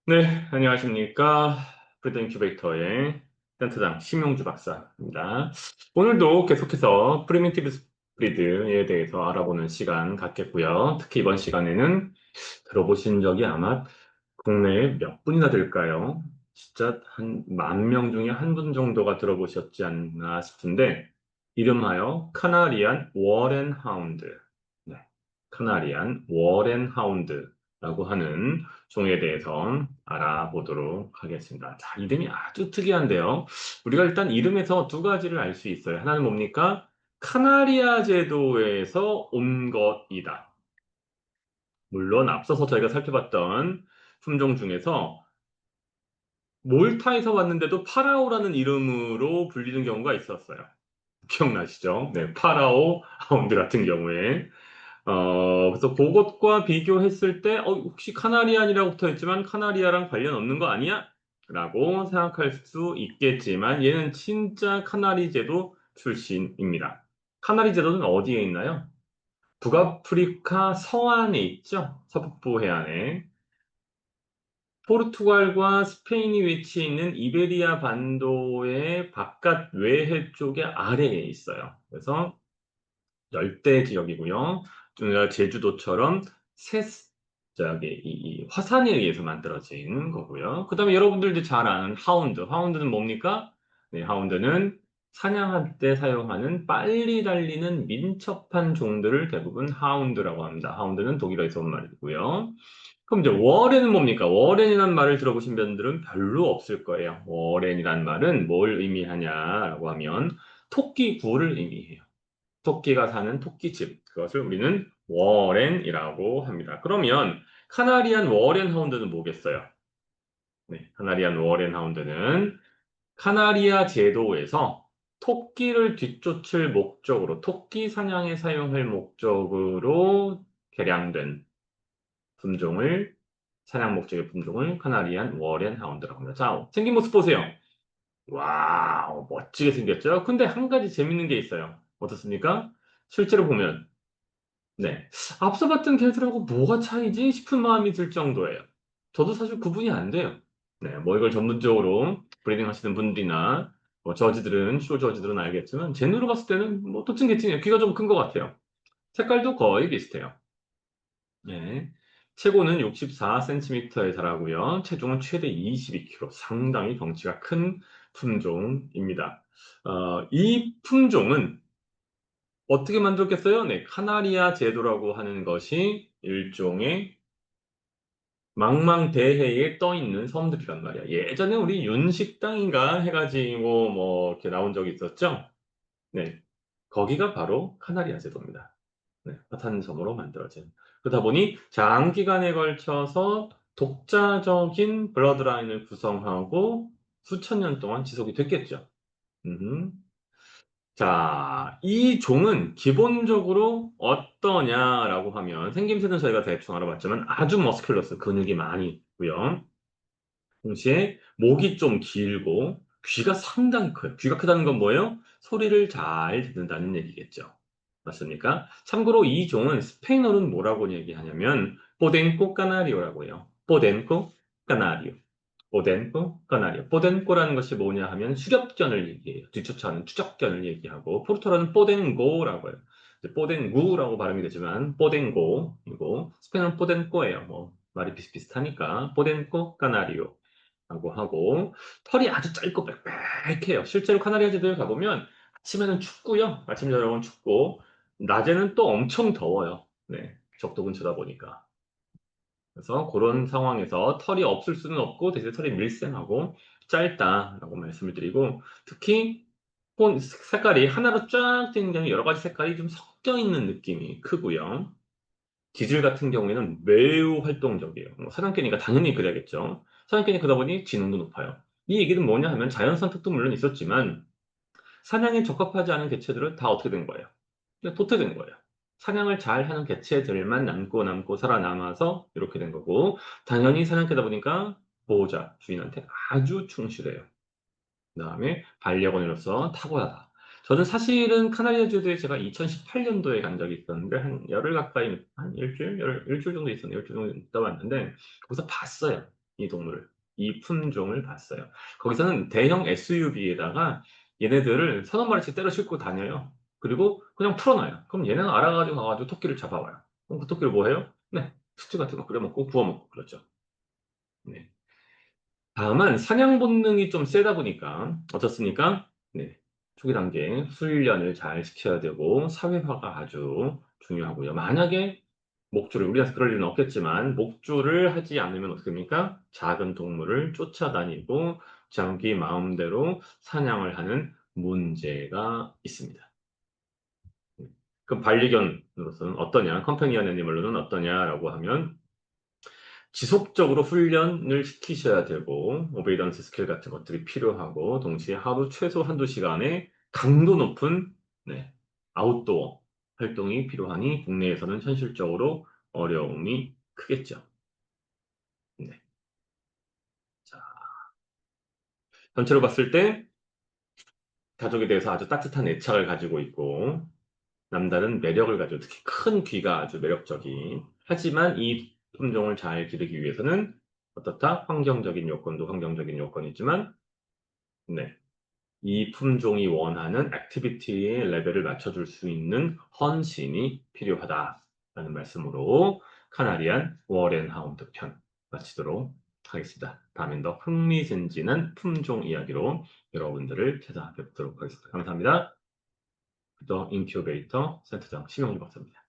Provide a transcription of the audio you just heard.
네, 안녕하십니까. 브리더 인큐베이터의 센터장 심용주 박사입니다. 오늘도 계속해서 프리미티브 스프리드에 대해서 알아보는 시간 갖겠고요. 특히 이번 시간에는 들어보신 적이 아마 국내에 몇 분이나 될까요? 진짜 한 10,000명 중에 한 분 정도가 들어보셨지 않나 싶은데, 이름하여 카나리안 워렌 하운드. 네, 카나리안 워렌 하운드라고 하는 종에 대해서 알아보도록 하겠습니다. 자, 이름이 아주 특이한데요. 우리가 일단 이름에서 두 가지를 알 수 있어요. 하나는 뭡니까? 카나리아 제도에서 온 것이다. 물론 앞서서 저희가 살펴봤던 품종 중에서 몰타에서 왔는데도 파라오라는 이름으로 불리는 경우가 있었어요. 기억나시죠? 네, 파라오 하운드 같은 경우에. 그래서 그것과 비교했을 때, 혹시 카나리안이라고 붙어 있지만 카나리아랑 관련 없는 거 아니야? 라고 생각할 수 있겠지만, 얘는 진짜 카나리 제도 출신입니다. 카나리 제도는 어디에 있나요? 북아프리카 서안에 있죠? 서북부 해안에. 포르투갈과 스페인이 위치해 있는 이베리아 반도의 바깥 외해 쪽의 아래에 있어요. 그래서 열대 지역이고요. 제주도처럼 새 이 화산에 의해서 만들어진 거고요. 그다음에 여러분들도 잘 아는 하운드. 하운드는 뭡니까? 네, 하운드는 사냥할 때 사용하는 빨리 달리는 민첩한 종들을 대부분 하운드라고 합니다. 하운드는 독일어에서 온 말이고요. 그럼 이제 워렌은 뭡니까? 워렌이라는 말을 들어보신 분들은 별로 없을 거예요. 워렌이라는 말은 뭘 의미하냐라고 하면 토끼굴을 의미해요. 토끼가 사는 토끼집. 그것을 우리는 워렌이라고 합니다. 그러면 카나리안 워렌 하운드는 뭐겠어요? 네, 카나리안 워렌 하운드는 카나리아 제도에서 토끼를 뒤쫓을 목적으로, 토끼 사냥에 사용할 목적으로 개량된 품종을, 사냥 목적의 품종을 카나리안 워렌 하운드라고 합니다. 자, 생긴 모습 보세요. 와우, 멋지게 생겼죠? 근데 한 가지 재밌는 게 있어요. 어떻습니까? 실제로 보면, 네. 앞서 봤던 개들하고 뭐가 차이지 싶은 마음이 들 정도예요. 저도 사실 구분이 안 돼요. 네, 뭐 이걸 전문적으로 브리딩 하시는 분들이나 뭐 저지들은, 쇼 저지들은 알겠지만, 제 눈으로 봤을 때는 뭐 도찐개찐이에요. 귀가 좀 큰 것 같아요. 색깔도 거의 비슷해요. 네. 체구는 64cm에 달하고요. 체중은 최대 22kg. 상당히 덩치가 큰 품종입니다. 이 품종은 어떻게 만들었겠어요? 네, 카나리아 제도라고 하는 것이 일종의 망망대해에 떠 있는 섬들이란 말이야. 예전에 우리 윤식당인가 해가지고 뭐 이렇게 나온 적이 있었죠? 네, 거기가 바로 카나리아 제도입니다. 네, 화산섬으로 만들어진. 그러다 보니 장기간에 걸쳐서 독자적인 블러드라인을 구성하고 수천 년 동안 지속이 됐겠죠. 음. 자, 이 종은 기본적으로 어떠냐라고 하면 생김새는 저희가 대충 알아봤지만 아주 머스큘러스 근육이 많이 있고요. 동시에 목이 좀 길고 귀가 상당히 커요. 귀가 크다는 건 뭐예요? 소리를 잘 듣는다는 얘기겠죠. 맞습니까? 참고로 이 종은 스페인어로는 뭐라고 얘기하냐면 포덴코 까나리오라고 해요. 포덴코 까나리오. 포덴코 까나리오. 포덴코라는 것이 뭐냐 하면 수렵견을 얘기해요. 뒤쫓아오는 추적견을 얘기하고 포르투갈은 포덴고라고 해요. 이제 포덴구라고 발음이 되지만 포덴고이고 스페인어는 포덴코예요. 뭐 말이 비슷비슷하니까 포덴코 까나리오. 라고 하고 털이 아주 짧고 빽빽해요. 실제로 카나리아 제도에 가보면 아침에는 춥고요. 아침 저녁은 춥고 낮에는 또 엄청 더워요. 네, 적도 근처다 보니까. 그래서 그런 상황에서 털이 없을 수는 없고 대신 털이 밀생하고 짧다라고 말씀을 드리고 특히 색깔이 하나로 쫙 뜨는 게 아니라 여러 가지 색깔이 좀 섞여 있는 느낌이 크고요. 기질 같은 경우에는 매우 활동적이에요. 뭐 사냥개니까 당연히 그래야겠죠. 사냥개니 그러다 보니 지능도 높아요. 이 얘기는 뭐냐 하면 자연 선택도 물론 있었지만 사냥에 적합하지 않은 개체들은 다 어떻게 된 거예요? 그냥 도태된 거예요. 사냥을 잘 하는 개체들만 남고 살아남아서 이렇게 된 거고 당연히 사냥개다 보니까 보호자, 주인한테 아주 충실해요. 그다음에 반려견으로서 탁월하다. 저는 사실은 카나리아 주도에 제가 2018년도에 간 적이 있었는데 한 열흘 가까이 한 일주일 정도 있었네요. 일주일 정도 있다 왔는데 거기서 봤어요. 이 동물을. 이 품종을 봤어요. 거기서는 대형 SUV에다가 얘네들을 서너 마리씩 때려 싣고 다녀요. 그리고 그냥 풀어 놔요. 그럼 얘네는 알아 가지고 가 가지고 토끼를 잡아 와요. 그럼 그 토끼를 뭐 해요? 네. 스튜 같은 거 끓여 먹고 구워 먹고 그러죠. 네. 다만 사냥 본능이 좀 세다 보니까 어떻습니까? 네. 초기 단계 훈련을 잘 시켜야 되고 사회화가 아주 중요하고요. 만약에 목줄을 우리가 그럴 일은 없겠지만 목줄을 하지 않으면 어떻게 됩니까? 작은 동물을 쫓아다니고 자기 마음대로 사냥을 하는 문제가 있습니다. 그럼 반려견으로서는 어떠냐? 컴패니언 애니멀로는 어떠냐라고 하면 지속적으로 훈련을 시키셔야 되고 오베이던스 스킬 같은 것들이 필요하고 동시에 하루 최소 한두 시간의 강도 높은 네, 아웃도어 활동이 필요하니 국내에서는 현실적으로 어려움이 크겠죠. 네. 자, 전체로 봤을 때 가족에 대해서 아주 따뜻한 애착을 가지고 있고 남다른 매력을 가지고 특히 큰 귀가 아주 매력적인 하지만 이 품종을 잘 기르기 위해서는 어떻다? 환경적인 요건도 환경적인 요건이지만 네. 이 품종이 원하는 액티비티의 레벨을 맞춰줄 수 있는 헌신이 필요하다라는 말씀으로 카나리안 워렌 하운드 편 마치도록 하겠습니다. 다음엔 더 흥미진진한 품종 이야기로 여러분들을 찾아뵙도록 하겠습니다. 감사합니다. 더 인큐베이터 센터장 심영주 박사입니다.